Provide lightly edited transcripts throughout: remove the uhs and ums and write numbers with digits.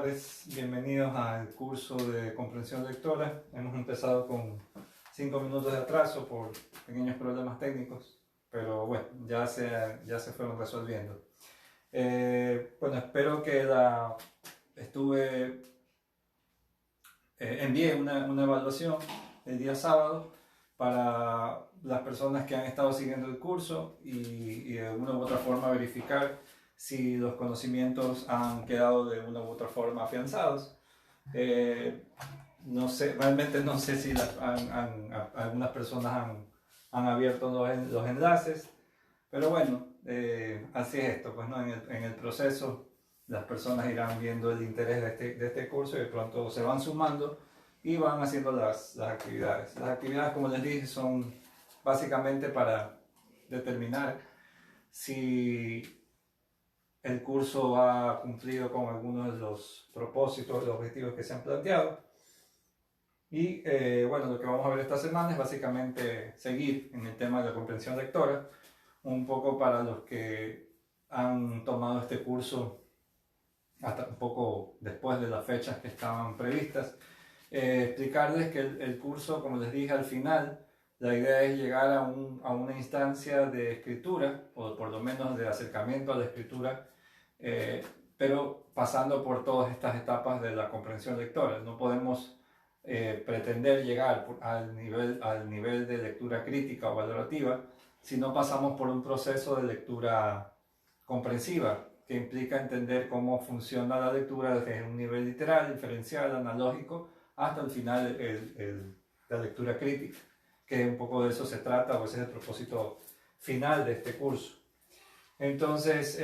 tardes, bienvenidos al curso de comprensión lectora. Hemos empezado con 5 minutos de atraso por pequeños problemas técnicos, pero bueno, ya se fueron resolviendo. Bueno, espero que envié una evaluación el día sábado para las personas que han estado siguiendo el curso y de una u otra forma verificar si los conocimientos han quedado de una u otra forma afianzados. No sé, realmente no sé si algunas personas han abierto los enlaces, pero bueno, así es esto, pues, ¿no? En el proceso las personas irán viendo el interés de este curso y de pronto se van sumando y van haciendo las actividades. Las actividades, como les dije, son básicamente para determinar si el curso ha cumplido con algunos de los propósitos, los objetivos que se han planteado. Y bueno, lo que vamos a ver esta semana es básicamente seguir en el tema de la comprensión lectora, un poco para los que han tomado este curso hasta un poco después de las fechas que estaban previstas. Explicarles que el curso, como les dije al final, la idea es llegar a una instancia de escritura, o por lo menos de acercamiento a la escritura, pero pasando por todas estas etapas de la comprensión lectora. No podemos pretender llegar al nivel de lectura crítica o valorativa si no pasamos por un proceso de lectura comprensiva, que implica entender cómo funciona la lectura desde un nivel literal, diferencial, analógico, hasta el final la lectura crítica, que un poco de eso se trata, o ese es el propósito final de este curso. Entonces,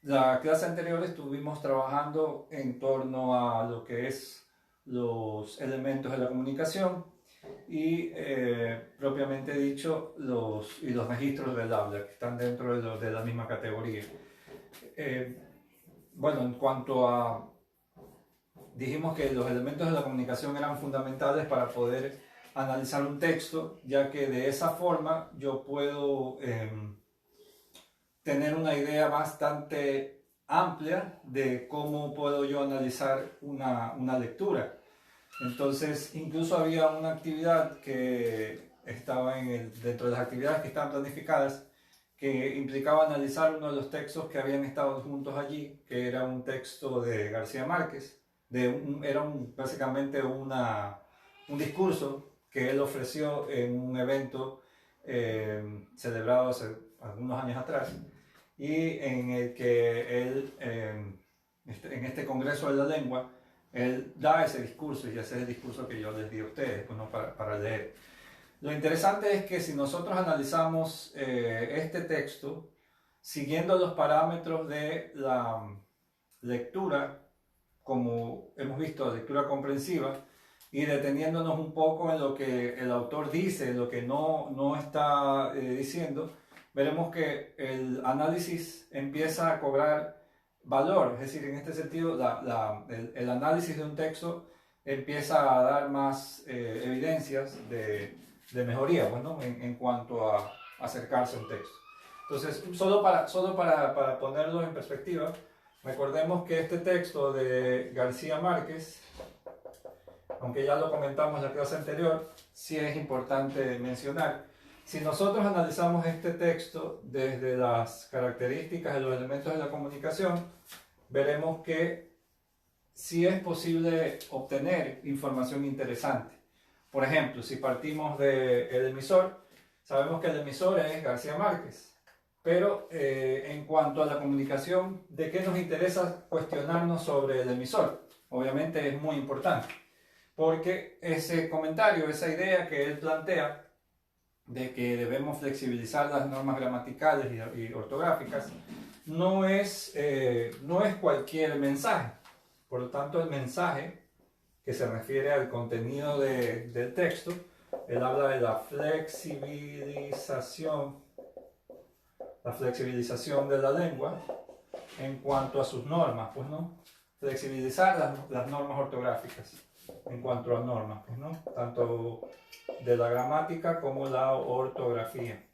la clase anterior estuvimos trabajando en torno a lo que es los elementos de la comunicación y propiamente dicho los registros del habla, que están dentro de la misma categoría. Bueno, en cuanto a... Dijimos que los elementos de la comunicación eran fundamentales para poder analizar un texto, ya que de esa forma yo puedo tener una idea bastante amplia de cómo puedo yo analizar una lectura. Entonces, incluso había una actividad que estaba dentro de las actividades que estaban planificadas, que implicaba analizar uno de los textos que habían estado juntos allí, que era un texto de García Márquez. Básicamente un discurso que él ofreció en un evento celebrado hace algunos años atrás, y en el que él, en este Congreso de la Lengua, él da ese discurso, y ese es el discurso que yo les di a ustedes, pues, ¿no? para leer. Lo interesante es que si nosotros analizamos este texto, siguiendo los parámetros de la lectura, como hemos visto, lectura comprensiva, y deteniéndonos un poco en lo que el autor dice, en lo que no está diciendo, veremos que el análisis empieza a cobrar valor. Es decir, en este sentido, el análisis de un texto empieza a dar más evidencias de mejoría, bueno, en cuanto a acercarse a un texto. Entonces, solo para ponerlo en perspectiva, recordemos que este texto de García Márquez, aunque ya lo comentamos en la clase anterior, sí es importante mencionar. Si nosotros analizamos este texto desde las características de los elementos de la comunicación, veremos que sí es posible obtener información interesante. Por ejemplo, si partimos del emisor, sabemos que el emisor es García Márquez. Pero en cuanto a la comunicación, ¿de qué nos interesa cuestionarnos sobre el emisor? Obviamente es muy importante, porque ese comentario, esa idea que él plantea de que debemos flexibilizar las normas gramaticales y ortográficas, no es cualquier mensaje. Por lo tanto, el mensaje que se refiere al contenido del texto, él habla de la flexibilización de la lengua en cuanto a sus normas, pues, ¿no? Flexibilizar las normas ortográficas en cuanto a normas, pues, ¿no? Tanto de la gramática como la ortografía.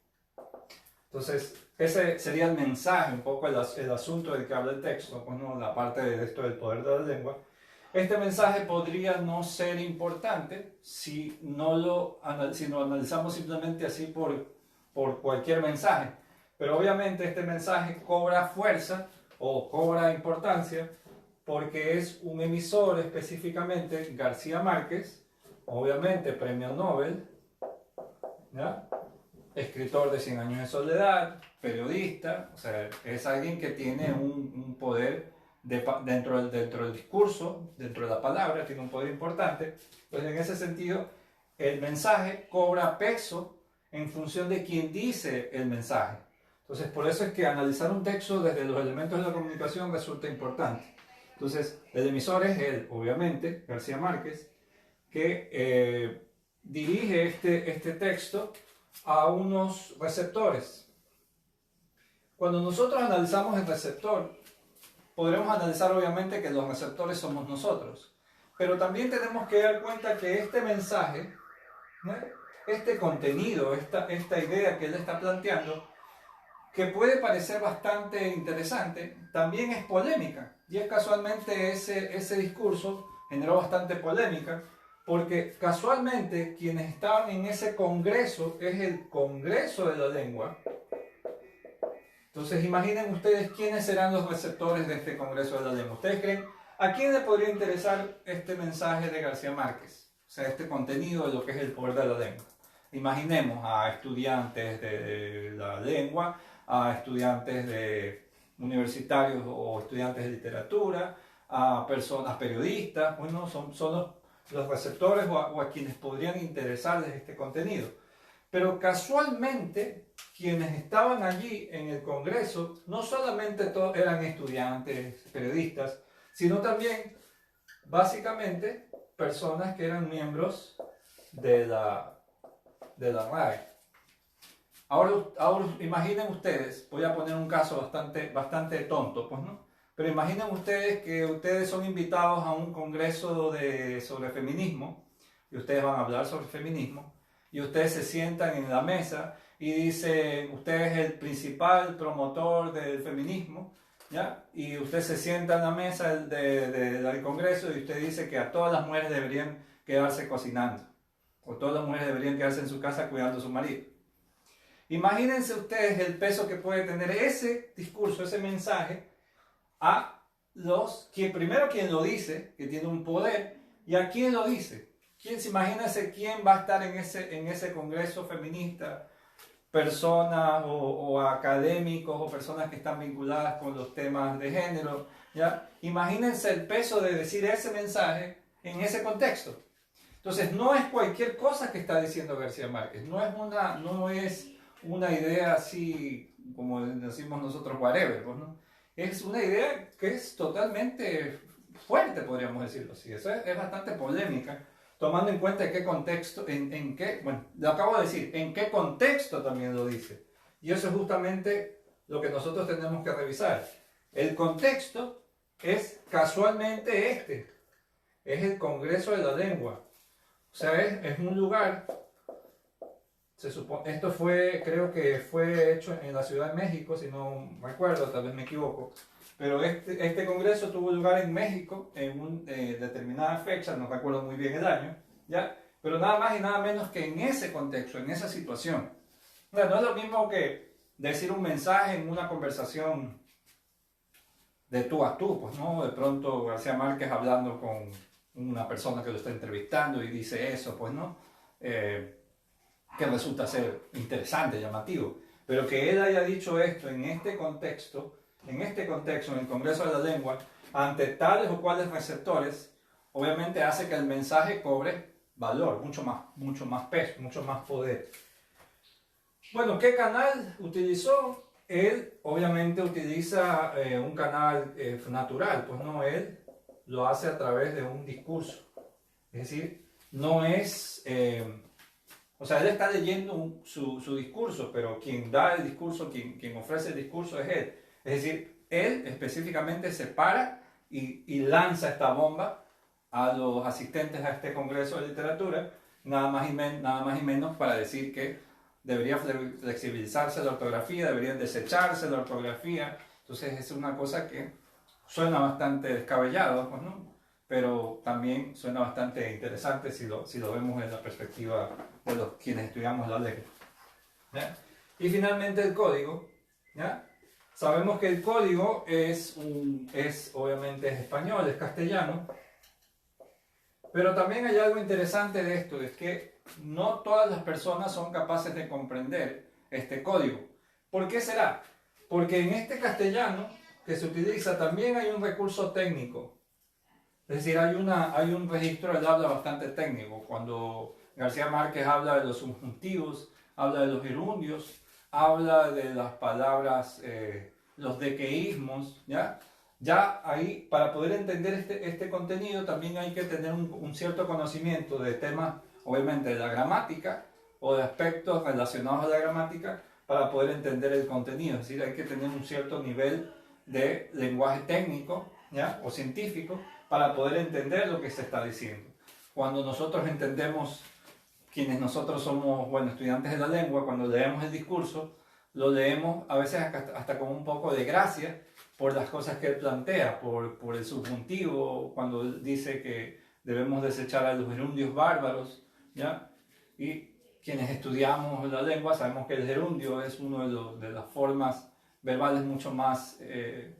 Entonces, ese sería el mensaje, un poco el asunto del que habla el texto, pues, ¿no? La parte de esto del poder de la lengua. Este mensaje podría no ser importante si lo analizamos simplemente así por cualquier mensaje. Pero obviamente este mensaje cobra fuerza o cobra importancia porque es un emisor, específicamente García Márquez, obviamente premio Nobel, ¿ya? Escritor de Cien años de soledad, periodista, o sea, es alguien que tiene un poder dentro del discurso, dentro de la palabra, tiene un poder importante. Entonces, en ese sentido, el mensaje cobra peso en función de quien dice el mensaje. Entonces, por eso es que analizar un texto desde los elementos de la comunicación resulta importante. Entonces, el emisor es él, obviamente, García Márquez, que dirige este texto a unos receptores. Cuando nosotros analizamos el receptor, podremos analizar obviamente que los receptores somos nosotros, pero también tenemos que dar cuenta que este mensaje, ¿no? Este contenido, esta idea que él está planteando, que puede parecer bastante interesante, también es polémica. Y es casualmente ese discurso generó bastante polémica, porque casualmente quienes estaban en ese congreso es el Congreso de la Lengua. Entonces imaginen ustedes quiénes serán los receptores de este Congreso de la Lengua. ¿Ustedes creen a quién le podría interesar este mensaje de García Márquez? O sea, este contenido de lo que es el poder de la lengua. Imaginemos a estudiantes de la lengua, a estudiantes universitarios o estudiantes de literatura, a personas, periodistas, bueno, son los receptores o a quienes podrían interesarles este contenido. Pero casualmente, quienes estaban allí en el Congreso, no solamente eran estudiantes, periodistas, sino también, básicamente, personas que eran miembros de la RAE. Ahora imaginen ustedes, voy a poner un caso bastante tonto, pues, ¿no? Pero imaginen ustedes que ustedes son invitados a un congreso sobre feminismo, y ustedes van a hablar sobre feminismo, y ustedes se sientan en la mesa y dicen, usted es el principal promotor del feminismo, ¿ya? Y usted se sienta en la mesa del congreso y usted dice que a todas las mujeres deberían quedarse cocinando, o todas las mujeres deberían quedarse en su casa cuidando a su marido. Imagínense ustedes el peso que puede tener ese discurso, ese mensaje, a primero quien lo dice, que tiene un poder, y a quién lo dice. Imagínense quién va a estar en ese congreso feminista, personas o académicos o personas que están vinculadas con los temas de género, ¿ya? Imagínense el peso de decir ese mensaje en ese contexto. Entonces, no es cualquier cosa que está diciendo García Márquez, no es una idea así, como decimos nosotros, whatever, pues, ¿no? Es una idea que es totalmente fuerte, podríamos decirlo así. Eso es bastante polémica, tomando en cuenta en qué contexto, bueno, lo acabo de decir, en qué contexto también lo dice. Y eso es justamente lo que nosotros tenemos que revisar. El contexto es casualmente es el Congreso de la Lengua. O sea, es un lugar, esto creo que fue hecho en la Ciudad de México, si no recuerdo, tal vez me equivoco, pero este congreso tuvo lugar en México en una determinada fecha, no recuerdo muy bien el año, ¿ya? Pero nada más y nada menos que en ese contexto, en esa situación. No es lo mismo que decir un mensaje en una conversación de tú a tú, pues, ¿no? De pronto García Márquez hablando con una persona que lo está entrevistando y dice eso, pues, ¿no? Que resulta ser interesante, llamativo. Pero que él haya dicho esto en este contexto, en el Congreso de la Lengua, ante tales o cuales receptores, obviamente hace que el mensaje cobre valor, mucho más peso, mucho más poder. Bueno, ¿qué canal utilizó? Él obviamente utiliza un canal natural, pues no, él lo hace a través de un discurso. Es decir, no es... o sea, él está leyendo su discurso, pero quien da el discurso, quien ofrece el discurso es él. Es decir, él específicamente se para y lanza esta bomba a los asistentes a este congreso de literatura, nada más y menos para decir que debería flexibilizarse la ortografía, deberían desecharse la ortografía. Entonces es una cosa que suena bastante descabellado, pues, ¿no? Pero también suena bastante interesante si lo vemos desde la perspectiva de los quienes estudiamos la lengua, ¿ya? Y finalmente el código, ¿ya? Sabemos que el código obviamente es español, es castellano, pero también hay algo interesante de esto, es que no todas las personas son capaces de comprender este código. ¿Por qué será? Porque en este castellano que se utiliza también hay un recurso técnico. Es decir, hay un registro del habla bastante técnico. Cuando García Márquez habla de los subjuntivos, habla de los gerundios, habla de las palabras, los dequeísmos, ¿ya? Ya ahí, para poder entender este contenido, también hay que tener un cierto conocimiento de temas, obviamente, de la gramática o de aspectos relacionados a la gramática para poder entender el contenido. Es decir, hay que tener un cierto nivel de lenguaje técnico, ¿ya? O científico para poder entender lo que se está diciendo. Cuando nosotros entendemos, quienes nosotros somos, bueno, estudiantes de la lengua, cuando leemos el discurso, lo leemos a veces hasta con un poco de gracia por las cosas que él plantea, por el subjuntivo, cuando él dice que debemos desechar a los gerundios bárbaros, ¿ya? Y quienes estudiamos la lengua sabemos que el gerundio es una de las formas verbales mucho más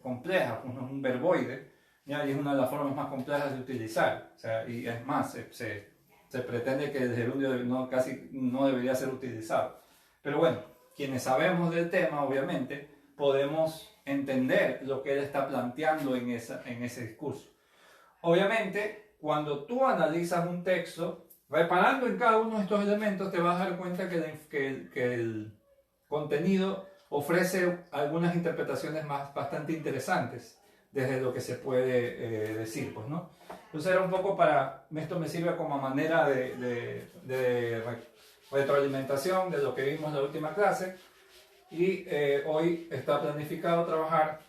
complejas, un verboide, ¿ya? Y es una de las formas más complejas de utilizar, o sea, y es más, se pretende que el gerundio casi no debería ser utilizado. Pero bueno, quienes sabemos del tema, obviamente, podemos entender lo que él está planteando en ese discurso. Obviamente, cuando tú analizas un texto, reparando en cada uno de estos elementos, te vas a dar cuenta que el contenido ofrece algunas interpretaciones bastante interesantes desde lo que se puede decir, pues, ¿no? Entonces era un poco esto me sirve como manera de retroalimentación de lo que vimos en la última clase, y hoy está planificado trabajar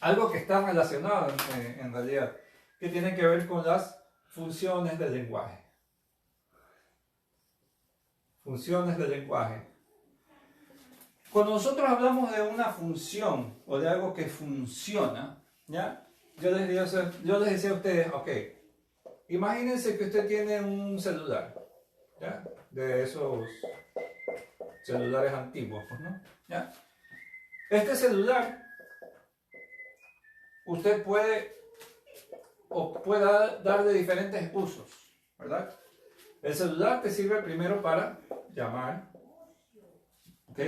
algo que está relacionado en realidad, que tiene que ver con las funciones del lenguaje. Funciones del lenguaje. Cuando nosotros hablamos de una función o de algo que funciona, ¿ya? Yo les decía a ustedes, ok, imagínense que usted tiene un celular, ¿ya? De esos celulares antiguos, pues, ¿no? ¿Ya? Este celular, usted puede darle diferentes usos, ¿verdad? El celular te sirve primero para llamar, ¿ok?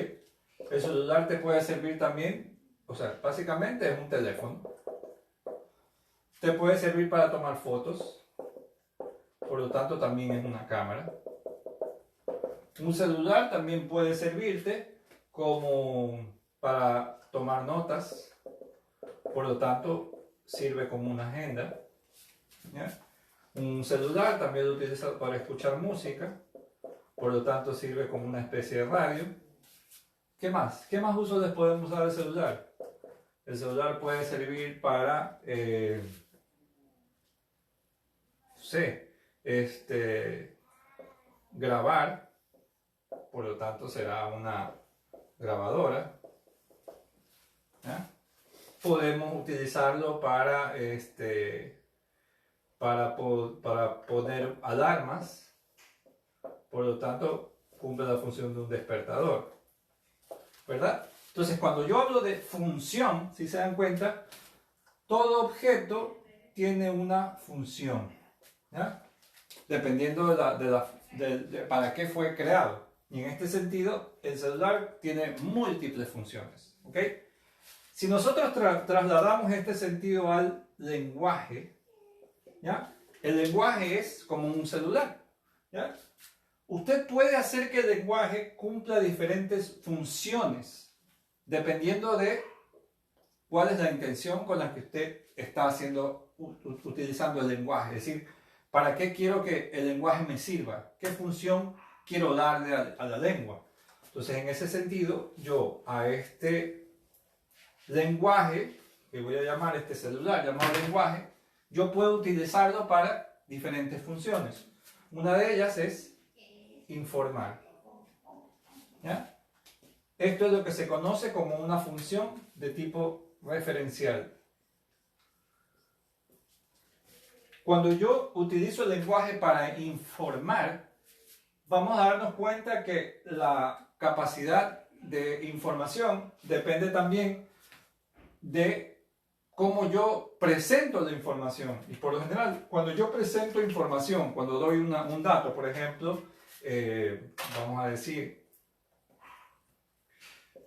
El celular te puede servir también, o sea, básicamente es un teléfono. Te puede servir para tomar fotos, por lo tanto también es una cámara. Un celular también puede servirte como para tomar notas, por lo tanto sirve como una agenda, ¿ya? Un celular también lo utilizas para escuchar música, por lo tanto sirve como una especie de radio. ¿Qué más? ¿Qué más usos les podemos dar al celular? El celular puede servir para, grabar, por lo tanto será una grabadora, ¿ya? Podemos utilizarlo para poner alarmas, por lo tanto cumple la función de un despertador, ¿verdad? Entonces, cuando yo hablo de función, si se dan cuenta, todo objeto tiene una función, ¿ya? Dependiendo de para qué fue creado. Y en este sentido, el celular tiene múltiples funciones, ¿ok? Si nosotros trasladamos este sentido al lenguaje, ¿ya? El lenguaje es como un celular, ¿ya? Usted puede hacer que el lenguaje cumpla diferentes funciones, dependiendo de cuál es la intención con la que usted está utilizando el lenguaje. Es decir, ¿para qué quiero que el lenguaje me sirva? ¿Qué función quiero darle a la lengua? Entonces, en ese sentido, yo a este lenguaje, que voy a llamar este celular, llamado lenguaje, yo puedo utilizarlo para diferentes funciones. Una de ellas es informar, ¿Ya? Esto es lo que se conoce como una función de tipo referencial. Cuando yo utilizo el lenguaje para informar, vamos a darnos cuenta que la capacidad de información depende también de cómo yo presento la información. Y por lo general, cuando yo presento información, cuando doy un dato, por ejemplo, vamos a decir,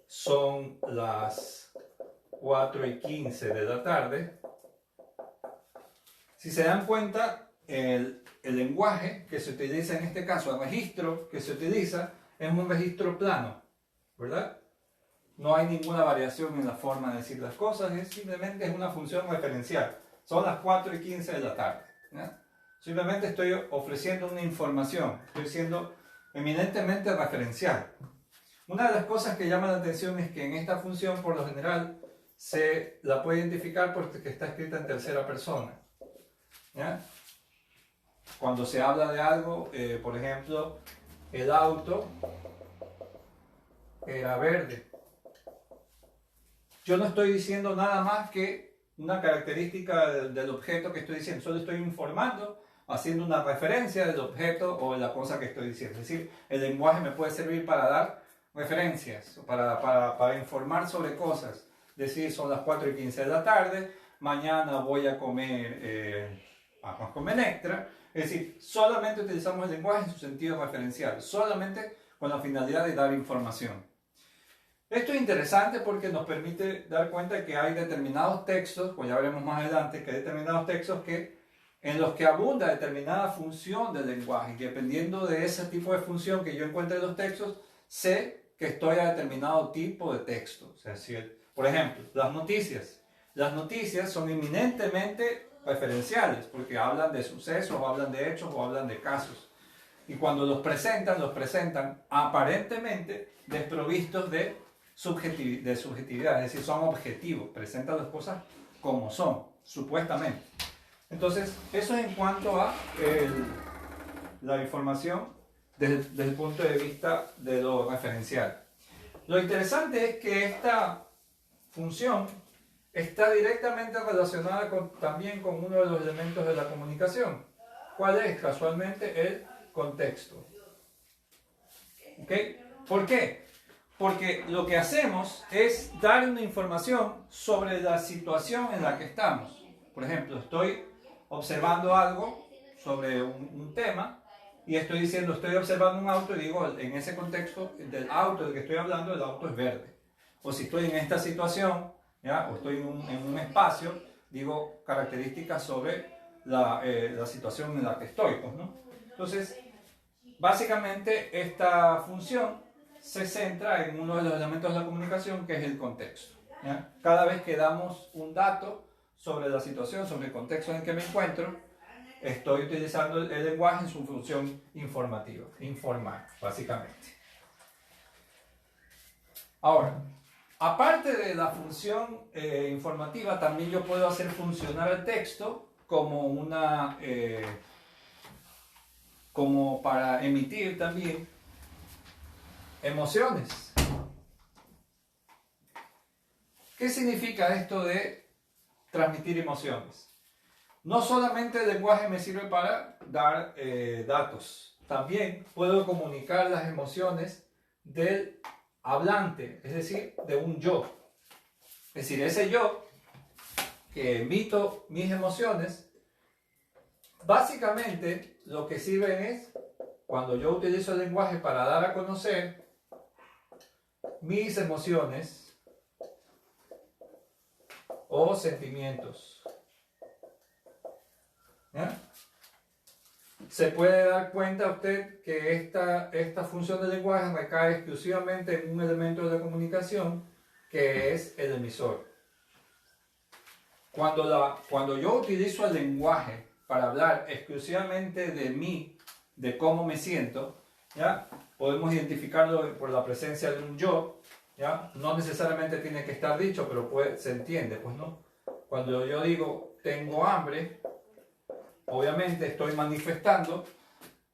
son las 4:15 de la tarde. Si se dan cuenta, el lenguaje que se utiliza en este caso, el registro que se utiliza, es un registro plano, ¿verdad? No hay ninguna variación en la forma de decir las cosas, simplemente es una función referencial. Son las 4:15 de la tarde, ¿ya? Simplemente estoy ofreciendo una información, estoy siendo eminentemente referencial. Una de las cosas que llama la atención es que en esta función, por lo general, se la puede identificar porque está escrita en tercera persona, ¿ya? Cuando se habla de algo, por ejemplo, el auto era verde. Yo no estoy diciendo nada más que una característica del objeto que estoy diciendo, solo estoy informando, haciendo una referencia del objeto o de la cosa que estoy diciendo. Es decir, el lenguaje me puede servir para dar referencias, para informar sobre cosas. Decir, son las 4:15 de la tarde, mañana voy a comer arroz con menestra. Es decir, solamente utilizamos el lenguaje en su sentido referencial, solamente con la finalidad de dar información. Esto es interesante porque nos permite dar cuenta que hay determinados textos, pues ya veremos más adelante, que hay determinados textos en los que abunda determinada función del lenguaje. Y dependiendo de ese tipo de función que yo encuentre en los textos, sé que estoy a determinado tipo de texto. O sea, por ejemplo, las noticias. Las noticias son eminentemente referenciales porque hablan de sucesos, o hablan de hechos, o hablan de casos. Y cuando los presentan aparentemente desprovistos de subjetividad, es decir, son objetivos, presentan las cosas como son, supuestamente. Entonces, eso es en cuanto a la información desde el punto de vista de lo referencial. Lo interesante es que esta función está directamente relacionada también con uno de los elementos de la comunicación. ¿Cuál es? Casualmente el contexto. ¿Ok? ¿Por qué? Porque lo que hacemos es dar una información sobre la situación en la que estamos. Por ejemplo, estoy observando algo sobre un tema y estoy diciendo, estoy observando un auto y digo, en ese contexto del auto del que estoy hablando, el auto es verde. O si estoy en esta situación, ¿ya? O estoy en un espacio, digo características sobre la situación en la que estoy, pues, ¿no? Entonces, básicamente esta función se centra en uno de los elementos de la comunicación, que es el contexto, ¿ya? Cada vez que damos un dato sobre la situación, sobre el contexto en el que me encuentro, estoy utilizando el lenguaje en su función informativa, informar, básicamente. Ahora, aparte de la función informativa, también yo puedo hacer funcionar el texto como como para emitir también emociones. ¿Qué significa esto de transmitir emociones? No solamente el lenguaje me sirve para dar datos, también puedo comunicar las emociones del hablante, es decir, de un yo. Es decir, ese yo que emito mis emociones, básicamente lo que sirven es, cuando yo utilizo el lenguaje para dar a conocer mis emociones o sentimientos. ¿Ya? Se puede dar cuenta usted que esta función del lenguaje recae exclusivamente en un elemento de la comunicación que es el emisor. Cuando yo utilizo el lenguaje para hablar exclusivamente de mí, de cómo me siento, ¿ya? Podemos identificarlo por la presencia de un yo, ¿ya? No necesariamente tiene que estar dicho, pero se entiende, pues, ¿no? Cuando yo digo tengo hambre, obviamente estoy manifestando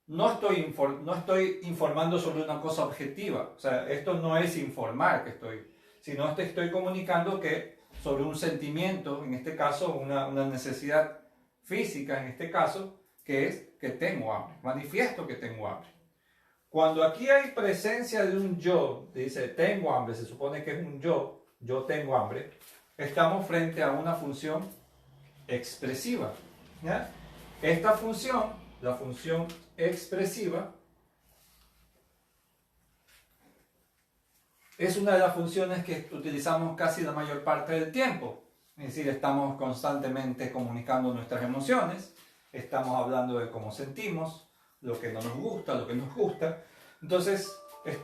no estoy informando sobre una cosa objetiva. O sea, esto no es informar que estoy, sino te estoy comunicando que sobre un sentimiento, en este caso una necesidad física, en este caso, que es que tengo hambre. Manifiesto que tengo hambre. Cuando aquí hay presencia de un yo, dice tengo hambre, se supone que es un yo tengo hambre, estamos frente a una función expresiva. ¿Ya? Esta función, la función expresiva, es una de las funciones que utilizamos casi la mayor parte del tiempo. Es decir, estamos constantemente comunicando nuestras emociones, estamos hablando de cómo sentimos, lo que no nos gusta, lo que nos gusta. Entonces,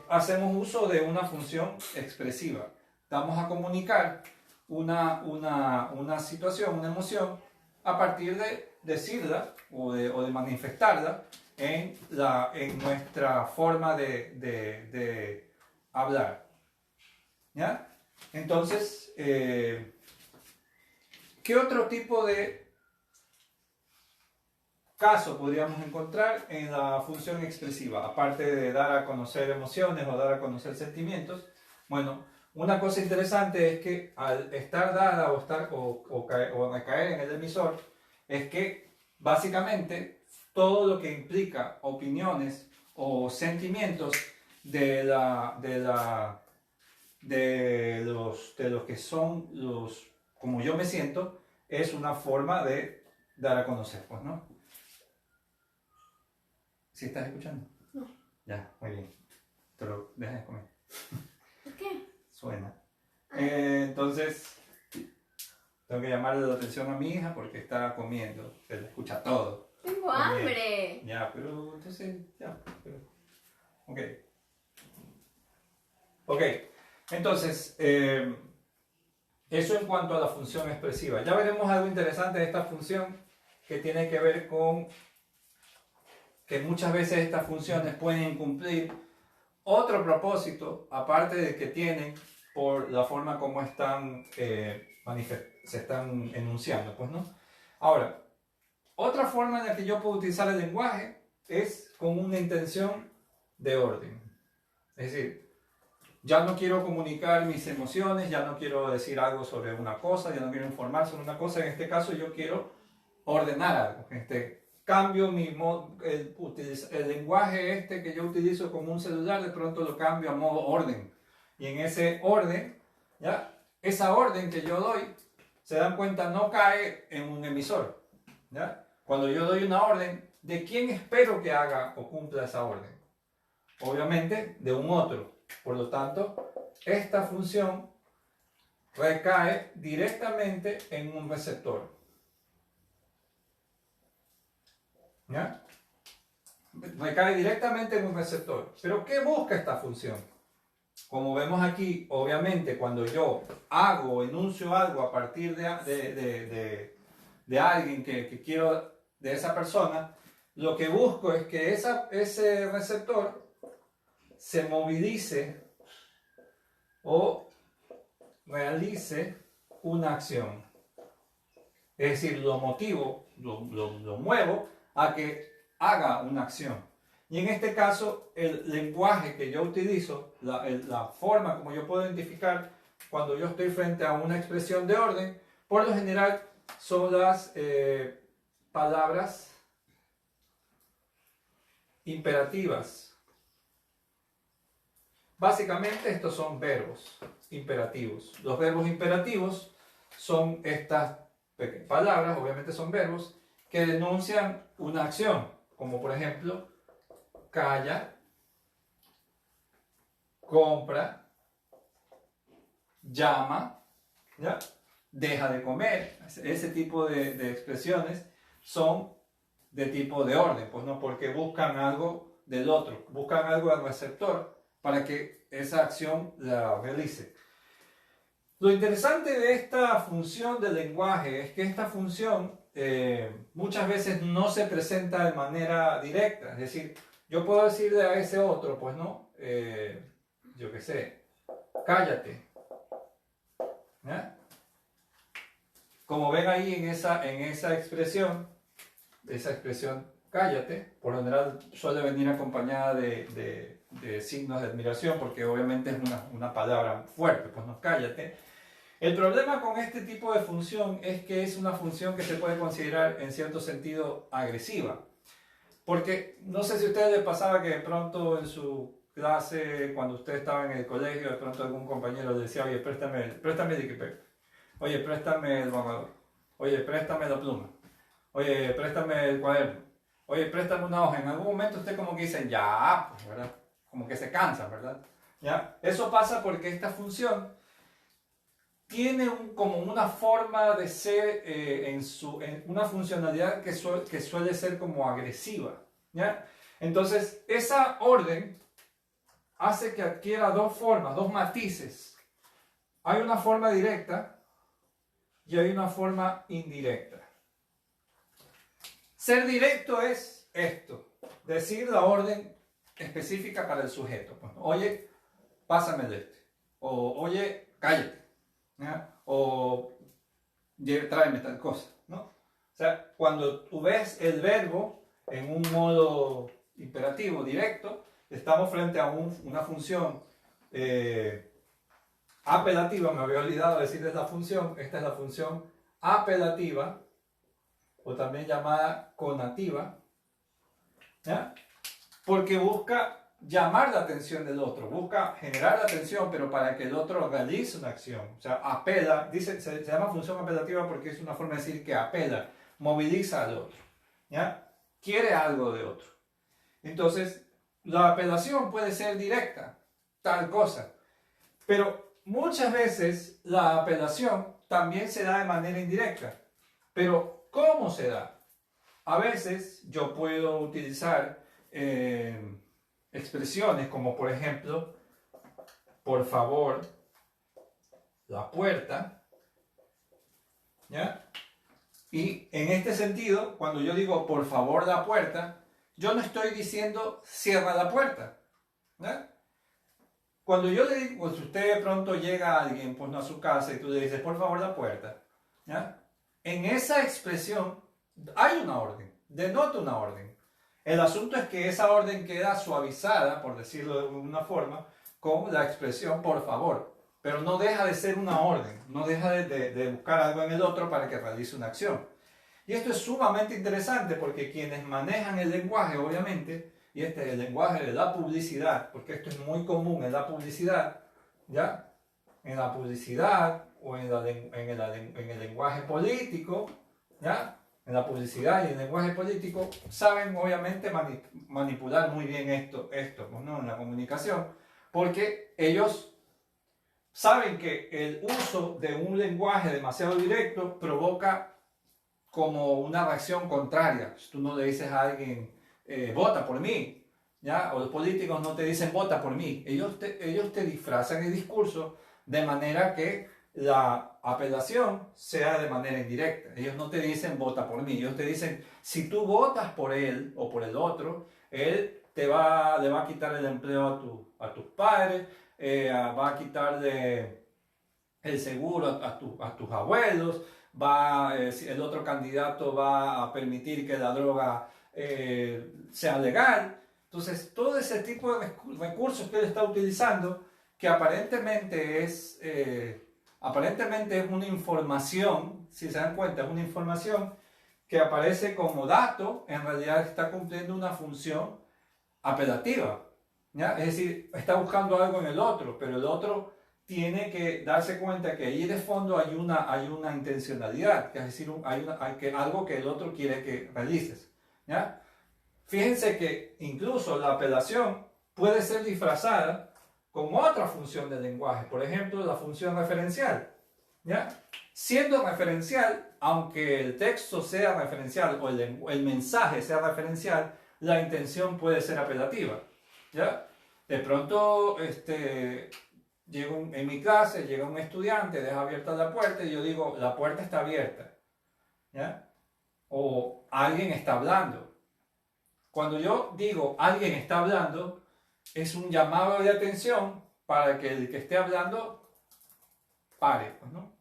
hacemos uso de una función expresiva. Vamos a comunicar una situación, una emoción, a partir de decirla o de manifestarla en nuestra forma de hablar. ¿Ya? Entonces, ¿qué otro tipo de caso podríamos encontrar en la función expresiva? Aparte de dar a conocer emociones o dar a conocer sentimientos. Bueno, una cosa interesante es que al estar dada o caer en el emisor, es que básicamente todo lo que implica opiniones o sentimientos de los que son los, como yo me siento, es una forma de dar a conocer, pues, ¿no? ¿Sí estás escuchando? No. Ya, muy bien. Te lo dejas de comer. ¿Por qué? Suena. Entonces, tengo que llamarle la atención a mi hija porque está comiendo. Se le escucha todo. Tengo hambre. Ya, pero entonces, ya. Pero, ok. Ok. Entonces, eso en cuanto a la función expresiva. Ya veremos algo interesante de esta función que tiene que ver con que muchas veces estas funciones pueden cumplir otro propósito, aparte de que tienen por la forma como están, se están enunciando, pues, ¿no? Ahora, otra forma en la que yo puedo utilizar el lenguaje es con una intención de orden. Es decir, ya no quiero comunicar mis emociones, ya no quiero decir algo sobre una cosa, ya no quiero informar sobre una cosa. En este caso yo quiero ordenar algo. Cambio el lenguaje que yo utilizo como un celular, de pronto lo cambio a modo orden. Y en ese orden, ¿ya? Esa orden que yo doy, se dan cuenta, no cae en un emisor. ¿Ya? Cuando yo doy una orden, ¿de quién espero que haga o cumpla esa orden? Obviamente de un otro. Por lo tanto, esta función recae directamente en un receptor. ¿Ya? Recae directamente en un receptor. ¿Pero qué busca esta función? Como vemos aquí, obviamente, cuando yo hago o enuncio algo a partir de alguien que quiero, de esa persona, lo que busco es que ese receptor se movilice o realice una acción. Es decir, lo motivo, lo muevo a que haga una acción. Y en este caso, el lenguaje que yo utilizo, la forma como yo puedo identificar cuando yo estoy frente a una expresión de orden, por lo general son las palabras imperativas. Básicamente estos son verbos imperativos. Los verbos imperativos son estas palabras, obviamente son verbos, que denuncian una acción, como por ejemplo, calla, compra, llama, ¿ya? Deja de comer. Ese tipo de expresiones son de tipo de orden, pues no, porque buscan algo del otro, buscan algo del receptor para que esa acción la realice. Lo interesante de esta función del lenguaje es que esta función muchas veces no se presenta de manera directa. Es decir, yo puedo decirle a ese otro, pues no, yo qué sé, cállate. ¿Ya? Como ven ahí en esa expresión cállate, por lo general suele venir acompañada de signos de admiración, porque obviamente es una palabra fuerte, pues no, cállate. El problema con este tipo de función es que es una función que se puede considerar en cierto sentido agresiva. Porque no sé si a ustedes les pasaba que de pronto en su clase, cuando usted estaba en el colegio, de pronto algún compañero le decía, oye, préstame el Wikipedia, oye, préstame el borrador, oye, préstame la pluma, oye, préstame el cuaderno, oye, préstame una hoja. En algún momento usted como que dice, ya, pues, ¿verdad? Como que se cansa, ¿verdad? ¿Ya? Eso pasa porque esta función tiene como una forma de ser, en una funcionalidad que suele ser como agresiva, ¿ya? Entonces, esa orden hace que adquiera dos formas, dos matices. Hay una forma directa y hay una forma indirecta. Ser directo es esto, decir la orden específica para el sujeto. Pues, oye, pásame el este. O oye, cállate. ¿Ya? O tráeme tal cosa, ¿no? O sea, cuando tú ves el verbo en un modo imperativo directo, estamos frente a una función apelativa. Me había olvidado decirles la función. Esta es la función apelativa, o también llamada conativa, ¿ya? Porque busca llamar la atención del otro, busca generar la atención, pero para que el otro realice una acción. O sea, apela, se llama función apelativa porque es una forma de decir que apela, moviliza al otro, ¿ya? Quiere algo de otro. Entonces, la apelación puede ser directa, tal cosa, pero muchas veces la apelación también se da de manera indirecta. Pero, ¿cómo se da? A veces yo puedo utilizar expresiones como, por ejemplo, por favor, la puerta, ¿ya? Y en este sentido, cuando yo digo por favor la puerta, yo no estoy diciendo cierra la puerta, ¿ya? Cuando yo le digo, pues usted de pronto llega a alguien, pues no, a su casa y tú le dices por favor la puerta, ¿ya? En esa expresión hay una orden, denota una orden. El asunto es que esa orden queda suavizada, por decirlo de alguna forma, con la expresión por favor. Pero no deja de ser una orden, no deja de buscar algo en el otro para que realice una acción. Y esto es sumamente interesante porque quienes manejan el lenguaje, obviamente, y este es el lenguaje de la publicidad, porque esto es muy común en la publicidad, ¿ya? En la publicidad o en el lenguaje político, ¿ya? En la publicidad y el lenguaje político, saben obviamente manipular muy bien esto pues, ¿no? En la comunicación, porque ellos saben que el uso de un lenguaje demasiado directo provoca como una reacción contraria. Si tú no le dices a alguien, vota por mí, ¿ya? O los políticos no te dicen, vota por mí. Ellos te disfrazan el discurso de manera que la apelación sea de manera indirecta. Ellos no te dicen, vota por mí. Ellos te dicen, si tú votas por él o por el otro, él le va a quitar el empleo a tus padres, va a quitarle el seguro a tus abuelos, el otro candidato va a permitir que la droga sea legal. Entonces, todo ese tipo de recursos que él está utilizando, que aparentemente es una información, si se dan cuenta, es una información que aparece como dato, en realidad está cumpliendo una función apelativa, ¿ya? Es decir, está buscando algo en el otro, pero el otro tiene que darse cuenta que ahí de fondo hay una intencionalidad, que es decir, hay algo que el otro quiere que realices, ¿ya? Fíjense que incluso la apelación puede ser disfrazada con otra función del lenguaje, por ejemplo, la función referencial, ¿ya? Siendo referencial, aunque el texto sea referencial o el mensaje sea referencial, la intención puede ser apelativa, ¿ya? De pronto, en mi clase llega un estudiante, deja abierta la puerta y yo digo, la puerta está abierta, ¿ya? O alguien está hablando. Cuando yo digo alguien está hablando, es un llamado de atención para que el que esté hablando pare, pues, ¿no?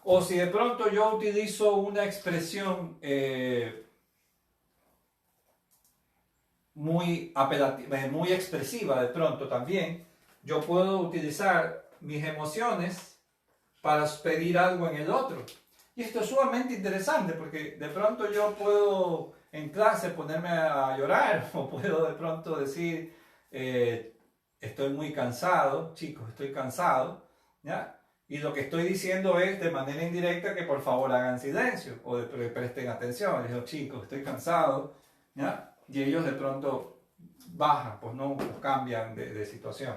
O si de pronto yo utilizo una expresión muy apelativa, muy expresiva de pronto también, yo puedo utilizar mis emociones para pedir algo en el otro. Y esto es sumamente interesante porque de pronto yo puedo en clase ponerme a llorar o puedo de pronto decir, estoy muy cansado, chicos, estoy cansado, ¿ya? Y lo que estoy diciendo es de manera indirecta que por favor hagan silencio o presten atención. Les digo, chicos, estoy cansado, ¿ya? Y ellos de pronto bajan, pues no cambian de situación.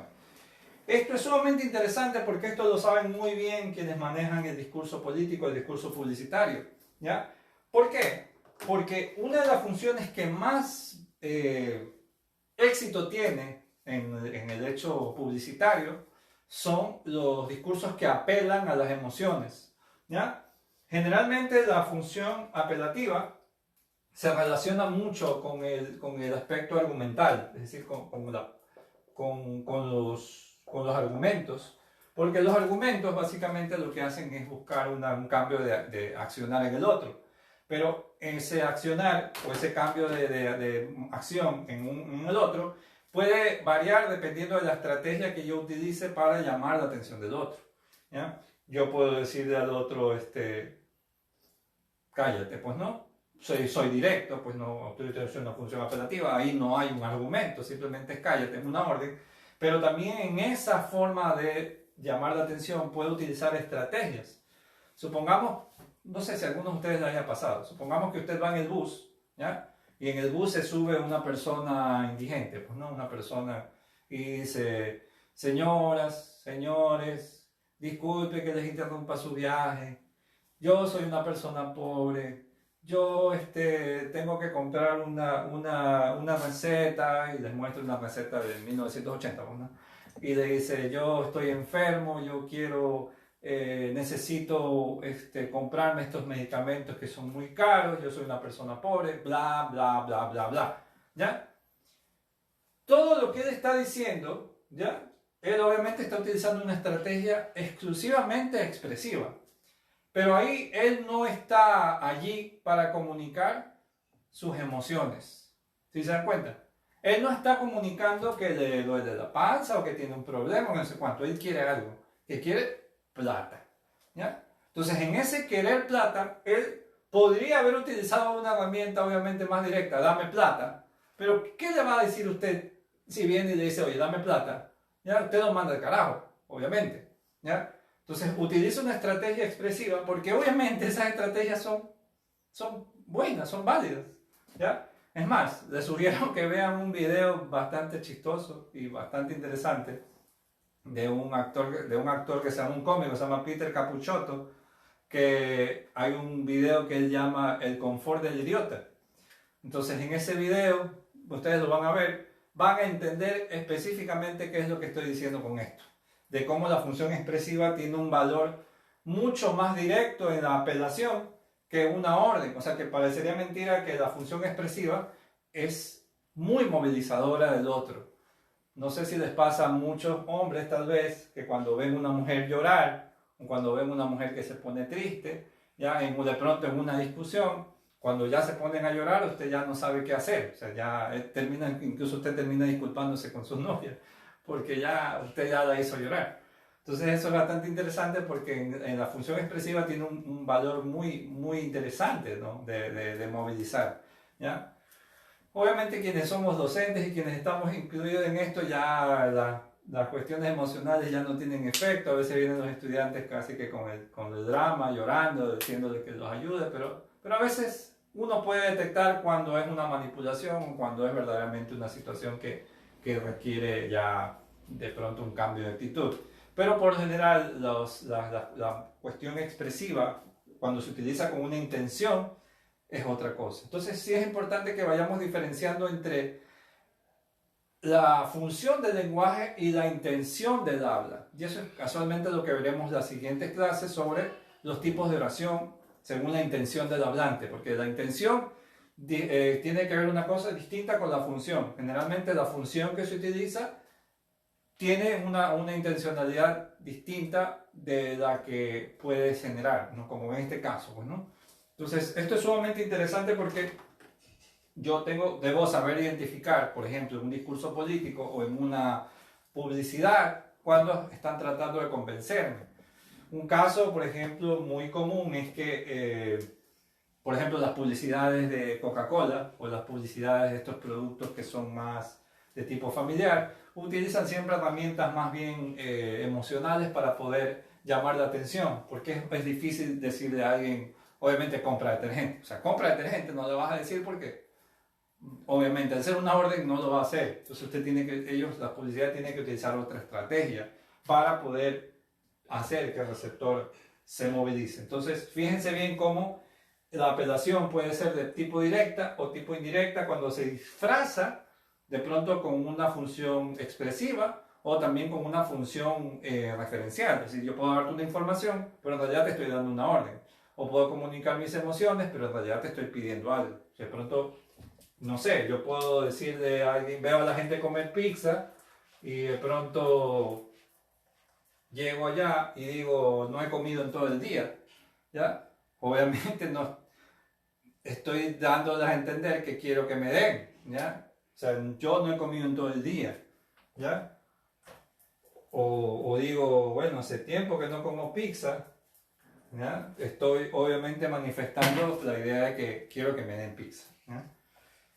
Esto es sumamente interesante porque esto lo saben muy bien quienes manejan el discurso político, el discurso publicitario, ¿ya? ¿Por qué? Porque una de las funciones que más éxito tiene en el hecho publicitario son los discursos que apelan a las emociones, ¿ya? Generalmente la función apelativa se relaciona mucho con el aspecto argumental, es decir, con los argumentos, porque los argumentos básicamente lo que hacen es buscar un cambio de accionar en el otro, pero ese accionar o ese cambio de acción en el otro puede variar dependiendo de la estrategia que yo utilice para llamar la atención del otro, ¿ya? Yo puedo decirle al otro, cállate, pues no, soy directo, pues no, utilizo una función apelativa, ahí no hay un argumento, simplemente es cállate, es una orden, pero también en esa forma de llamar la atención puedo utilizar estrategias. Supongamos, no sé si a algunos de ustedes les haya pasado, supongamos que usted va en el bus, ¿ya? Y en el bus se sube una persona indigente, pues no, una persona y dice, señoras, señores, disculpe que les interrumpa su viaje, yo soy una persona pobre, yo tengo que comprar una receta, y les muestro una receta de 1980, pues, ¿no? Y le dice, yo estoy enfermo, yo quiero, necesito comprarme estos medicamentos que son muy caros, yo soy una persona pobre, bla, bla, bla, bla, bla, ¿ya? Todo lo que él está diciendo, ¿ya? Él obviamente está utilizando una estrategia exclusivamente expresiva, pero ahí él no está allí para comunicar sus emociones, ¿sí se dan cuenta? Él no está comunicando que le duele la panza o que tiene un problema, no sé cuánto, él quiere algo, que quiere plata, ¿ya? Entonces, en ese querer plata, él podría haber utilizado una herramienta obviamente más directa, dame plata, pero ¿qué le va a decir usted si viene y le dice, oye, dame plata? ¿Ya? Usted lo manda al carajo, obviamente, ¿ya? Entonces, utiliza una estrategia expresiva porque obviamente esas estrategias son buenas, son válidas, ¿ya? Es más, les sugiero que vean un video bastante chistoso y bastante interesante de un actor que se llama un cómico, se llama Peter Cappuccioto, que hay un video que él llama El confort del idiota. Entonces en ese video, ustedes lo van a ver, van a entender específicamente qué es lo que estoy diciendo con esto, de cómo la función expresiva tiene un valor mucho más directo en la apelación que una orden. O sea que parecería mentira que la función expresiva es muy movilizadora del otro. No sé si les pasa a muchos hombres tal vez que cuando ven una mujer llorar o cuando ven una mujer que se pone triste, ya de pronto en una discusión, cuando ya se ponen a llorar usted ya no sabe qué hacer. O sea, ya incluso usted termina disculpándose con su novia porque ya usted ya la hizo llorar. Entonces eso es bastante interesante porque en la función expresiva tiene un valor muy, muy interesante, ¿no? de movilizar, ¿ya? Obviamente quienes somos docentes y quienes estamos incluidos en esto ya las cuestiones emocionales ya no tienen efecto. A veces vienen los estudiantes casi que con el drama, llorando, diciéndole que los ayude, pero a veces uno puede detectar cuando es una manipulación o cuando es verdaderamente una situación que requiere ya de pronto un cambio de actitud. Pero por lo general la cuestión expresiva, cuando se utiliza con una intención, es otra cosa. Entonces sí es importante que vayamos diferenciando entre la función del lenguaje y la intención del habla. Y eso es casualmente lo que veremos en las siguientes clases sobre los tipos de oración según la intención del hablante, porque la intención tiene que ver una cosa distinta con la función. Generalmente la función que se utiliza tiene una intencionalidad distinta de la que puede generar, ¿no? Como en este caso, pues, ¿no? Entonces, esto es sumamente interesante porque debo saber identificar, por ejemplo, en un discurso político o en una publicidad, cuando están tratando de convencerme. Un caso, por ejemplo, muy común es que, por ejemplo, las publicidades de Coca-Cola o las publicidades de estos productos que son más de tipo familiar, utilizan siempre herramientas más bien emocionales para poder llamar la atención, porque es difícil decirle a alguien, obviamente, compra detergente. O sea, compra detergente no le vas a decir porque, obviamente, al ser una orden no lo va a hacer. Entonces la publicidad tiene que utilizar otra estrategia para poder hacer que el receptor se movilice. Entonces, fíjense bien cómo la apelación puede ser de tipo directa o tipo indirecta cuando se disfraza de pronto con una función expresiva o también con una función referencial. Es decir, yo puedo darte una información, pero en realidad te estoy dando una orden. O puedo comunicar mis emociones, pero en realidad te estoy pidiendo algo. De pronto, no sé, yo puedo decirle a alguien, veo a la gente comer pizza y de pronto llego allá y digo, no he comido en todo el día, ¿ya? Obviamente no estoy dándoles a entender que quiero que me den, ¿ya? O sea, yo no he comido en todo el día, ¿ya? O digo, bueno, hace tiempo que no como pizza, ¿ya? Estoy obviamente manifestando la idea de que quiero que me den pizza, ¿ya?